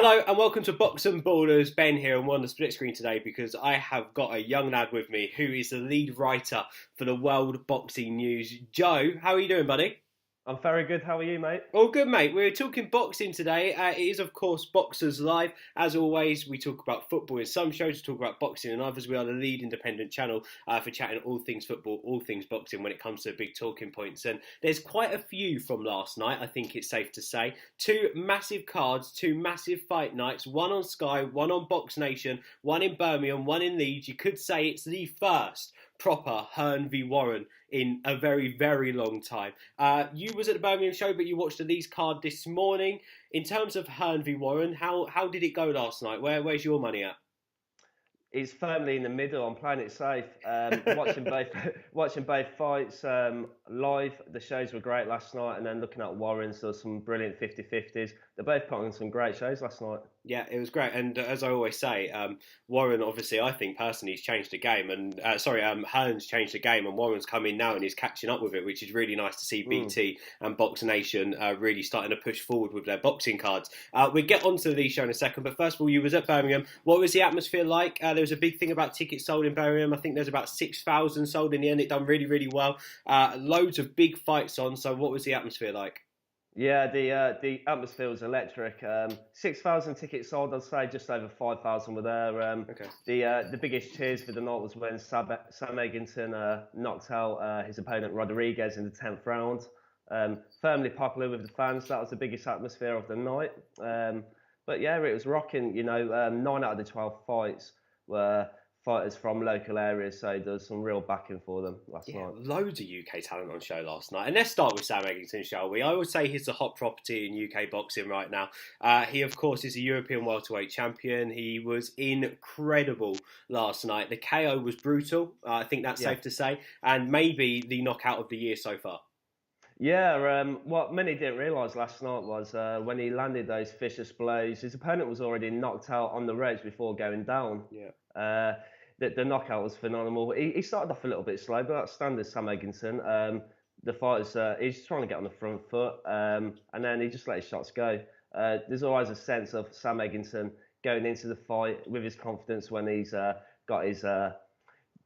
Hello and welcome to Box and Ballers. Ben here, and we're on the split screen today because I have got a young lad with me who is the lead writer for the World Boxing News. Joe, how are you doing, buddy? I'm very good. How are you, mate? All good, mate. We're talking boxing today. It is, of course, Boxers Live. As always, we talk about football in some shows, we talk about boxing in others. We are the lead independent channel for chatting all things football, all things boxing when it comes to big talking points. And there's quite a few from last night, I think it's safe to say. Two massive cards, two massive fight nights, one on Sky, one on Box Nation, one in Birmingham, one in Leeds. You could say it's the first proper Hearn v Warren in a very, very long time. You was at the Birmingham show, but you watched the Leeds card this morning. In terms of Hearn v Warren, how did it go last night? Where's your money at? It's firmly in the middle. I'm playing it safe. Watching both watching both fights live. The shows were great last night, and then looking at Warren's, there was some brilliant 50-50s. They both put on some great shows last night. Yeah, it was great. And as I always say, Warren, obviously, I think personally, he's changed the game. And Hearn's changed the game, and Warren's come in now and he's catching up with it, which is really nice to see BT and Box Nation really starting to push forward with their boxing cards. We'll get onto the show in a second, but first of all, you was at Birmingham. What was the atmosphere like? There was a big thing about tickets sold in Birmingham. I think there's about 6,000 sold in the end. It done really, really well. Loads of big fights on. So what was the atmosphere like? Yeah, the atmosphere was electric. 6,000 tickets sold. I'd say just over 5,000 were there. Okay. The biggest cheers for the night was when Sam Eggington knocked out his opponent Rodriguez in the 10th round. Firmly popular with the fans. That was the biggest atmosphere of the night. But yeah, it was rocking. 9 out of the 12 fights were fighters from local areas, so there was some real backing for them last night. Loads of UK talent on show last night. And let's start with Sam Eggington, shall we? I would say he's the hot property in UK boxing right now. He, of course, is a European welterweight champion. He was incredible last night. The KO was brutal. I think that's safe to say. And maybe the knockout of the year so far. Yeah, what many didn't realise last night was when he landed those vicious blows, his opponent was already knocked out on the ropes before going down. The knockout was phenomenal. He started off a little bit slow, but that's standard Sam Eggington. The fighter's he's just trying to get on the front foot, and then he just let his shots go. There's always a sense of Sam Eggington going into the fight with his confidence when he's got his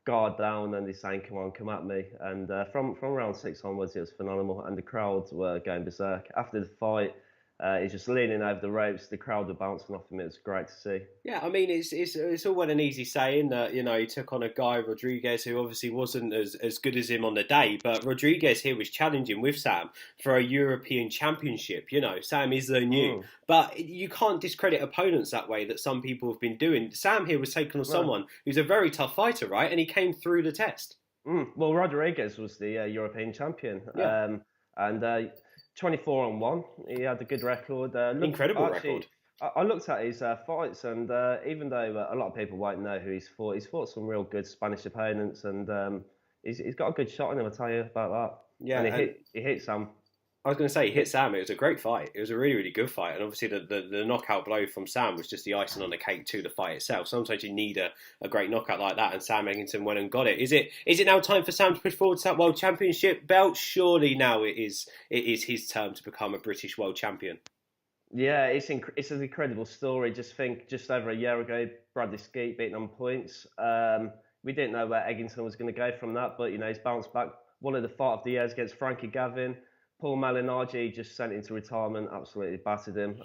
guard down and he's saying, "Come on, come at me." And from round 6 onwards, it was phenomenal, and the crowd were going berserk. After the fight, he's just leaning over the ropes. The crowd were bouncing off him. It was great to see. Yeah, I mean, it's all well and easy saying that, he took on a guy, Rodriguez, who obviously wasn't as good as him on the day, but Rodriguez here was challenging with Sam for a European championship. Sam is the new, but you can't discredit opponents that way that some people have been doing. Sam here was taking on someone who's a very tough fighter, right? And he came through the test. Well, Rodriguez was the European champion, and 24 on 1. He had a good record. Incredible record. I looked at his fights, and even though a lot of people won't know who he's fought some real good Spanish opponents, and he's got a good shot on him. I'll tell you about that. Yeah, and he hit Sam. I was going to say, he hit Sam. It was a great fight. It was a really, really good fight. And obviously, the knockout blow from Sam was just the icing on the cake to the fight itself. Sometimes you need a great knockout like that, and Sam Eggington went and got it. Is it now time for Sam to push forward to that World Championship belt? Surely now it is his turn to become a British World Champion. Yeah, it's an incredible story. Just over a year ago, Bradley Skeet beaten on points. We didn't know where Eggington was going to go from that, but he's bounced back. One of the fight of the years against Frankie Gavin. Paul Malignaggi just sent into retirement, absolutely battered him.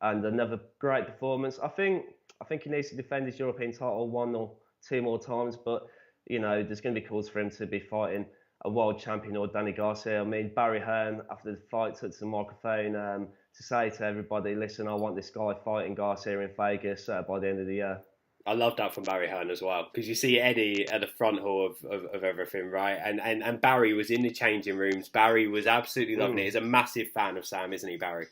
And another great performance. I think he needs to defend his European title 1 or 2 more times, but there's going to be calls for him to be fighting a world champion or Danny Garcia. I mean, Barry Hearn, after the fight, took to the microphone to say to everybody, "Listen, I want this guy fighting Garcia in Vegas by the end of the year." I love that from Barry Hearn as well, because you see Eddie at the front hall of everything, right? And Barry was in the changing rooms. Barry was absolutely loving it. He's a massive fan of Sam, isn't he, Barry?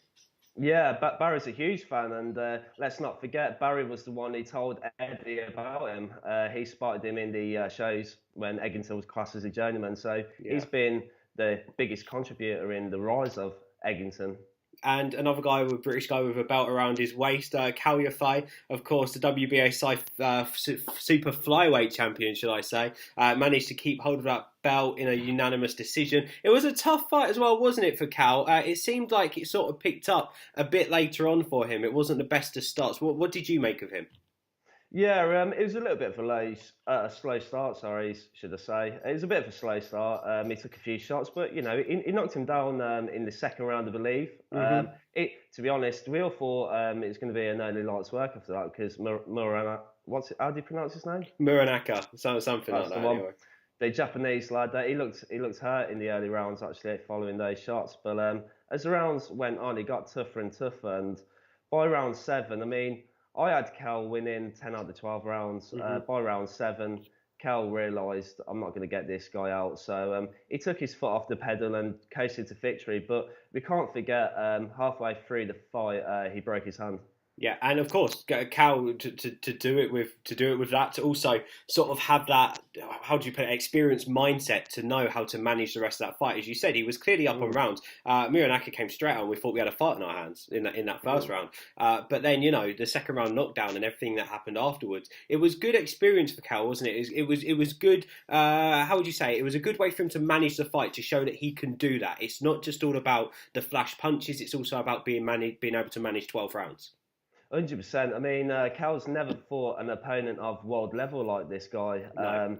Yeah, but Barry's a huge fan, and let's not forget, Barry was the one who told Eddie about him. He spotted him in the shows when Eggington was classed as a journeyman, so he's been the biggest contributor in the rise of Eggington. and another guy, with British guy with a belt around his waist, Yafi, of course, the WBA super flyweight champion, should I say, managed to keep hold of that belt in a unanimous decision. It was a tough fight as well, wasn't it, for Cal? It seemed like it sort of picked up a bit later on for him. It wasn't the best of starts. What did you make of him? Yeah, it was a little bit of a slow start, should I say. It was a bit of a slow start. He took a few shots, but, he knocked him down in the second round, I believe. Mm-hmm. To be honest, we all thought it was going to be an early light's work after that, because how do you pronounce his name? Muranaka, something like that, anyway. The Japanese lad, he looked hurt in the early rounds, actually, following those shots. But as the rounds went on, he got tougher and tougher. And by round 7, I mean, I had Cal winning 10 out of the 12 rounds. Mm-hmm. By round 7, Cal realised, I'm not going to get this guy out. So he took his foot off the pedal and coasted to victory. But we can't forget, halfway through the fight, he broke his hand. Yeah, and of course, Cal to do it with that, to also sort of have that, how do you put it, experienced mindset to know how to manage the rest of that fight. As you said, he was clearly up on rounds. Muranaka came straight on. We thought we had a fight in our hands in that first round. But then, the second round knockdown and everything that happened afterwards, it was good experience for Cal, wasn't it? It was good. How would you say? It was a good way for him to manage the fight, to show that he can do that. It's not just all about the flash punches. It's also about being able to manage 12 rounds. 100%. I mean, Cal's never fought an opponent of world level like this guy. No.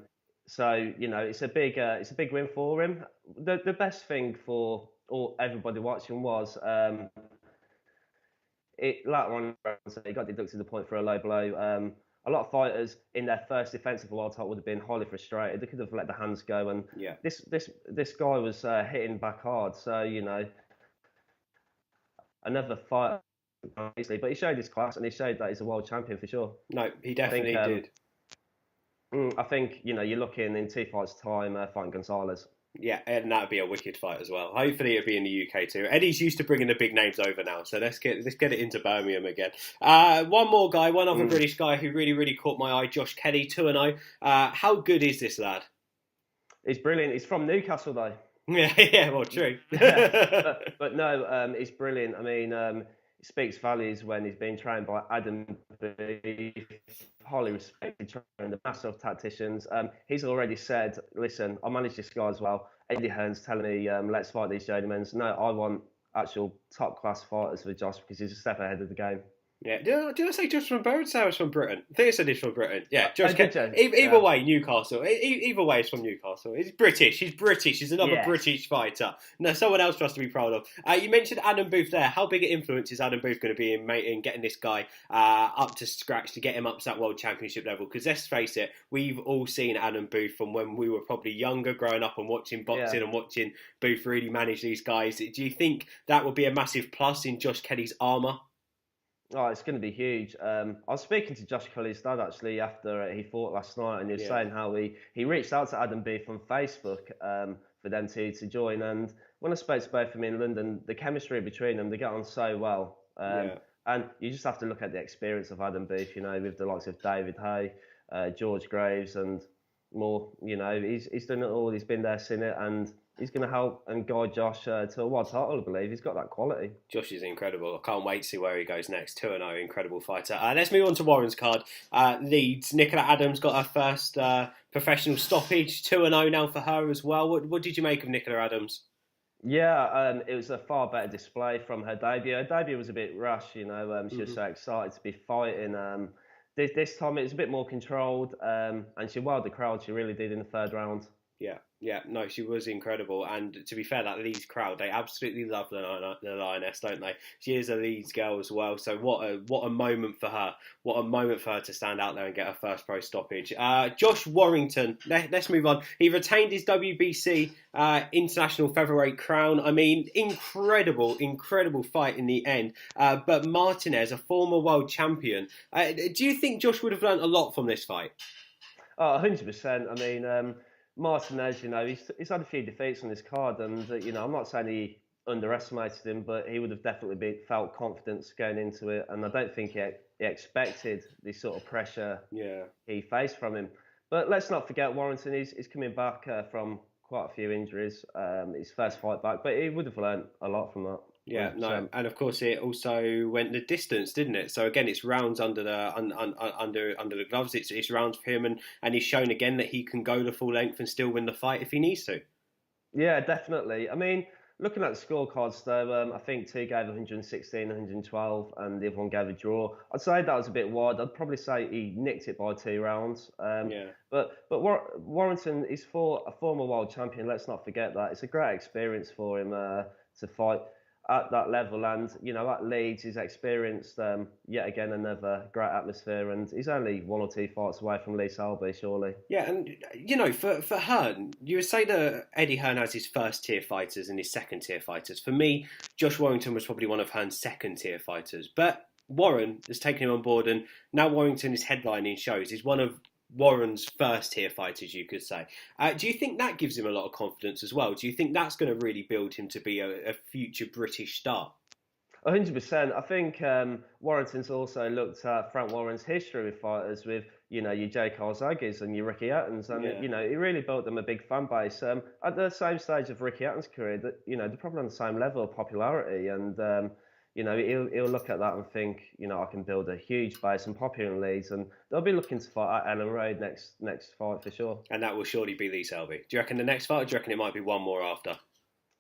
So it's a big win for him. The best thing for everybody watching was later on he got deducted the point for a low blow. A lot of fighters in their first defence of a world title would have been highly frustrated. They could have let the hands go, and this guy was hitting back hard. So another fighter. But he showed his class, and he showed that he's a world champion for sure. No, he definitely did. I think you're looking in 2 fights' time, fighting Gonzalez. Yeah, and that'd be a wicked fight as well. Hopefully, it'll be in the UK too. Eddie's used to bringing the big names over now, so let's get it into Birmingham again. One more guy, one other British guy who really caught my eye, Josh Kelly, 2-0. How good is this lad? He's brilliant. He's from Newcastle though. Yeah, well, true. but no, he's brilliant. I mean, it speaks values when he's being trained by Adam Beef, highly respected trainer, the master of tacticians. He's already said, listen, I manage this guy as well. Eddie Hearn's telling me, let's fight these journeymen. No, I want actual top-class fighters for Josh because he's a step ahead of the game. Yeah, did I say Josh from Birdseye was from Britain? I think I said he's from Britain. Yeah, Josh. Either way, Newcastle. Either way, he's from Newcastle. He's British. He's another British fighter. No, someone else for us to be proud of. You mentioned Adam Booth there. How big an influence is Adam Booth going to be in getting this guy up to scratch, to get him up to that world championship level? Because let's face it, we've all seen Adam Booth from when we were probably younger, growing up and watching boxing and watching Booth really manage these guys. Do you think that will be a massive plus in Josh Kelly's armour? Oh, it's going to be huge. I was speaking to Josh Kelly's dad actually after he fought last night, and he was saying how he reached out to Adam Beef on Facebook for them to join. And when I spoke to both of them in London, the chemistry between them, they get on so well. And you just have to look at the experience of Adam Beef, with the likes of David Hay, George Graves, and more. He's done it all. He's been there, seen it, and he's going to help and guide Josh to a world title, I believe. He's got that quality. Josh is incredible. I can't wait to see where he goes next. 2-0, incredible fighter. Let's move on to Warren's card. Leeds. Nicola Adams got her first professional stoppage. 2-0 now for her as well. What did you make of Nicola Adams? Yeah, it was a far better display from her debut. Her debut was a bit rushed, she was so excited to be fighting. This time it was a bit more controlled, and she wowed the crowd, she really did in the third round. Yeah, no, she was incredible. And to be fair, that Leeds crowd, they absolutely love the Lioness, don't they? She is a Leeds girl as well. So what a moment for her. What a moment for her to stand out there and get her first pro stoppage. Josh Warrington, let's move on. He retained his WBC international featherweight crown. I mean, incredible fight in the end. But Martinez, a former world champion, do you think Josh would have learned a lot from this fight? Oh, 100%. I mean, Martinez, he's had a few defeats on his card, and I'm not saying he underestimated him, but he would have definitely felt confidence going into it, and I don't think he expected the sort of pressure he faced from him. But let's not forget Warrington. He's coming back from quite a few injuries. His first fight back, but he would have learned a lot from that. Yeah, 100%. no, and of course it also went the distance, didn't it? So again, it's rounds under the under the gloves. It's rounds for him, and he's shown again that he can go the full length and still win the fight if he needs to. Yeah, definitely. I mean, looking at the scorecards though, I think two gave 116, 112, and the other one gave a draw. I'd say that was a bit wide. I'd probably say he nicked it by 2 rounds. Yeah. But Warrington is for a former world champion. Let's not forget that. It's a great experience for him to fight at that level, and at Leeds he's experienced yet again another great atmosphere, and he's only 1 or 2 fights away from Lee Selby, surely. Yeah, and for Hearn, you would say that Eddie Hearn has his first tier fighters and his second tier fighters. For me, Josh Warrington was probably one of Hearn's second tier fighters, but Warren has taken him on board, and now Warrington is headlining shows. He's one of Warren's first tier fighters, you could say. Do you think that gives him a lot of confidence as well? Do you think that's going to really build him to be a future British star? 100%. I think Warrington's also looked at Frank Warren's history with fighters, with your Jay Calzaghes and your Ricky Hattons, and he really built them a big fan base. At the same stage of Ricky Hatton's career, that they're probably on the same level of popularity, and he'll look at that and think, I can build a huge base and popular in Leeds, and they'll be looking to fight at Ellen Road next fight for sure. And that will surely be Lee Selby. Do you reckon the next fight, or do you reckon it might be one more after?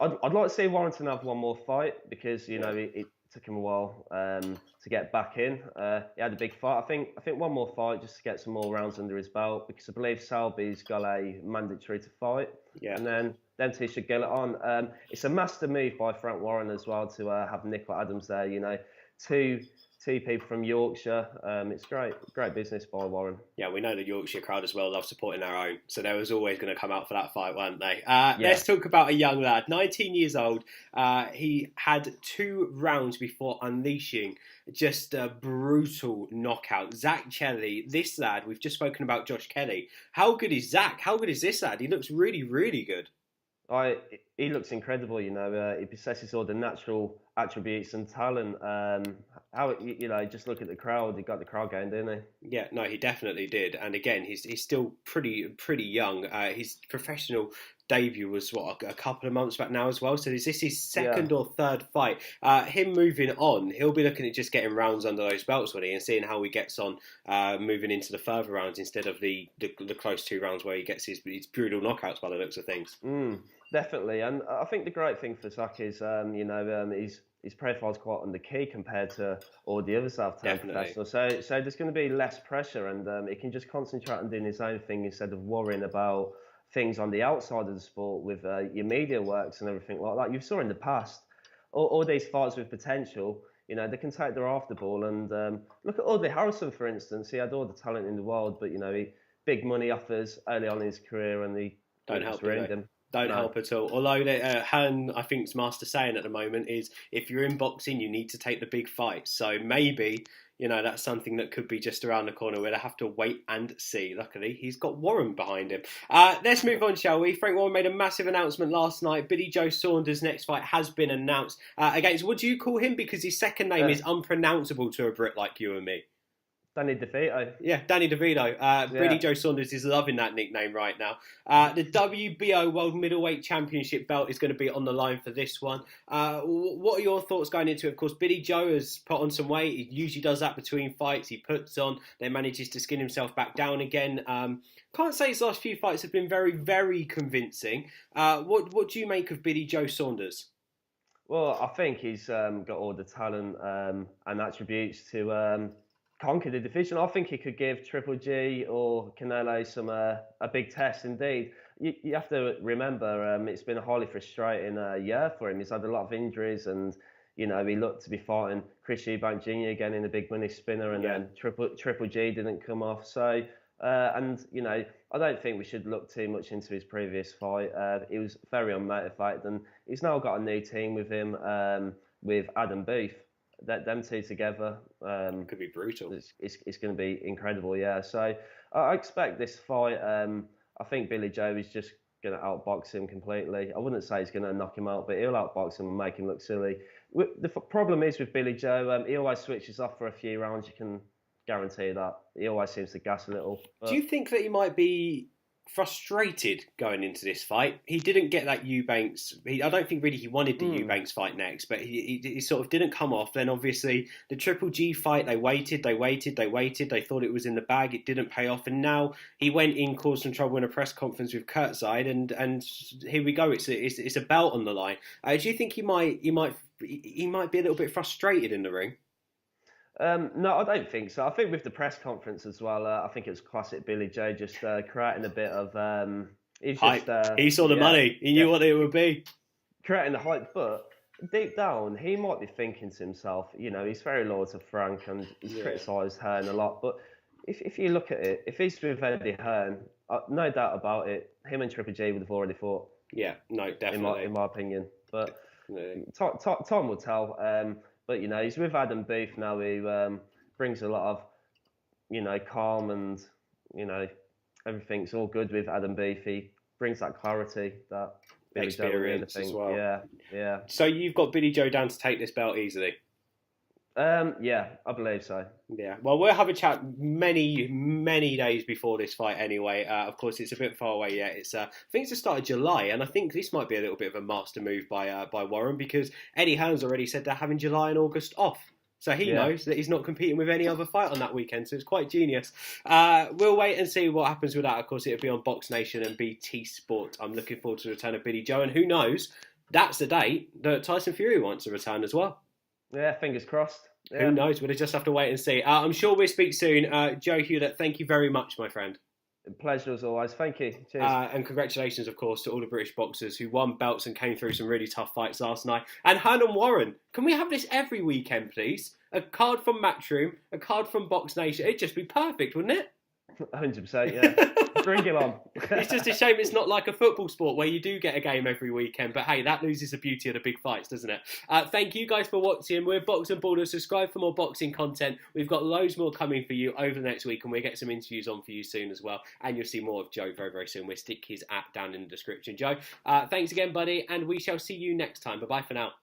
I'd like to see Warrington have one more fight because it took him a while to get back in. He had a big fight. I think one more fight just to get some more rounds under his belt, because I believe Selby's got a mandatory to fight. Yeah. And then them two should get it on. It's a master move by Frank Warren as well to have Nicola Adams there. Two people from Yorkshire. It's great business by Warren. Yeah, we know the Yorkshire crowd as well love supporting their own, so they was always going to come out for that fight, weren't they? Let's talk about a young lad, 19 years old. He had 2 rounds before unleashing just a brutal knockout. Zach Kelly, this lad, we've just spoken about Josh Kelly. How good is Zach? How good is this lad? He looks really, really good. He looks incredible, he possesses all the natural attributes and talent. Just look at the crowd. He got the crowd going, didn't he? Yeah, no, he definitely did. And again, he's still pretty young. His professional debut was a couple of months back now as well. So is this his second or third fight? Him moving on, he'll be looking at just getting rounds under those belts, will he, and seeing how he gets on moving into the further rounds instead of the close 2 rounds where he gets his brutal knockouts by the looks of things. Definitely, and I think the great thing for Zach is, his profile's quite under key compared to all the others that have turned professional. So there's going to be less pressure, and he can just concentrate on doing his own thing instead of worrying about things on the outside of the sport with your media works and everything like that. You saw in the past, all these fights with potential, they can take their after ball. And look at Audley Harrison, for instance. He had all the talent in the world, but he big money offers early on in his career, and he don't help him. Don't help at all. Although Hearn, I think's master saying at the moment is, if you're in boxing, you need to take the big fights. So maybe that's something that could be just around the corner. We'll have to wait and see. Luckily, he's got Warren behind him. Let's move on, shall we? Frank Warren made a massive announcement last night. Billy Joe Saunders' next fight has been announced against. What do you call him? Because his second name is unpronounceable to a Brit like you and me. Danny DeVito. Yeah, Danny DeVito. Billy Joe Saunders is loving that nickname right now. The WBO World Middleweight Championship belt is going to be on the line for this one. What are your thoughts going into it? Of course, Billy Joe has put on some weight. He usually does that between fights. He puts on, then manages to skin himself back down again. Can't say his last few fights have been very, very convincing. What do you make of Billy Joe Saunders? Well, I think he's got all the talent and attributes to conquer the division. I think he could give Triple G or Canelo a big test indeed. You have to remember, it's been a highly frustrating year for him. He's had a lot of injuries, and he looked to be fighting Chris Eubank Jr. again in the big money spinner, and then Triple G didn't come off. So I don't think we should look too much into his previous fight. He was very unmotivated, and he's now got a new team with him, with Adam Booth. Them two together could be brutal. It's going to be incredible, yeah. So I expect this fight. I think Billy Joe is just going to outbox him completely. I wouldn't say he's going to knock him out, but he'll outbox him and make him look silly. The problem is with Billy Joe, he always switches off for a few rounds. You can guarantee that. He always seems to gas a little. Do you think that he might be frustrated going into this fight. He didn't get that Eubanks. I don't think really he wanted the Eubanks fight next, but he sort of didn't come off. Then obviously the Triple G fight, they waited. They thought it was in the bag. It didn't pay off, and now he went in, caused some trouble in a press conference with Kurtzside, and here we go. It's a belt on the line. Do you think he might be a little bit frustrated in the ring? No, I don't think so. I think with the press conference as well, I think it was classic Billy Joe, just creating a bit of he saw the money. He knew what it would be. Creating the hype, but deep down, he might be thinking to himself, he's very loyal to Frank and he's criticised Hearn a lot. But if you look at it, if he's with Eddie Hearn, no doubt about it, him and Triple G would have already fought. Yeah, no, definitely. In my opinion. But time will tell. But, he's with Adam Booth now, who brings a lot of, calm and, everything's all good with Adam Booth. He brings that clarity, that Billy Joe experience as well. Yeah. So you've got Billy Joe down to take this belt easily? Yeah, I believe so. Yeah, well, we'll have a chat many, many days before this fight anyway. Of course, it's a bit far away yet. I think it's the start of July, and I think this might be a little bit of a master move by Warren, because Eddie Hearn's already said they're having July and August off. So he knows that he's not competing with any other fight on that weekend, so it's quite genius. We'll wait and see what happens with that. Of course, it'll be on Box Nation and BT Sport. I'm looking forward to the return of Billy Joe, and who knows, that's the date that Tyson Fury wants to return as well. Yeah, fingers crossed. Yeah. Who knows? We'll just have to wait and see. I'm sure we'll speak soon. Joe Hewlett, thank you very much, my friend. Pleasure as always. Thank you. Cheers. And congratulations, of course, to all the British boxers who won belts and came through some really tough fights last night. And Hearn and Warren, can we have this every weekend, please? A card from Matchroom, a card from Box Nation. It'd just be perfect, wouldn't it? 100%, yeah. Bring it on. It's just a shame it's not like a football sport where you do get a game every weekend. But hey, that loses the beauty of the big fights, doesn't it? Thank you guys for watching. We're Box and Ballers. Subscribe for more boxing content. We've got loads more coming for you over the next week, and we'll get some interviews on for you soon as well. And you'll see more of Joe very, very soon. We'll stick his app down in the description. Joe, thanks again, buddy, and we shall see you next time. Bye-bye for now.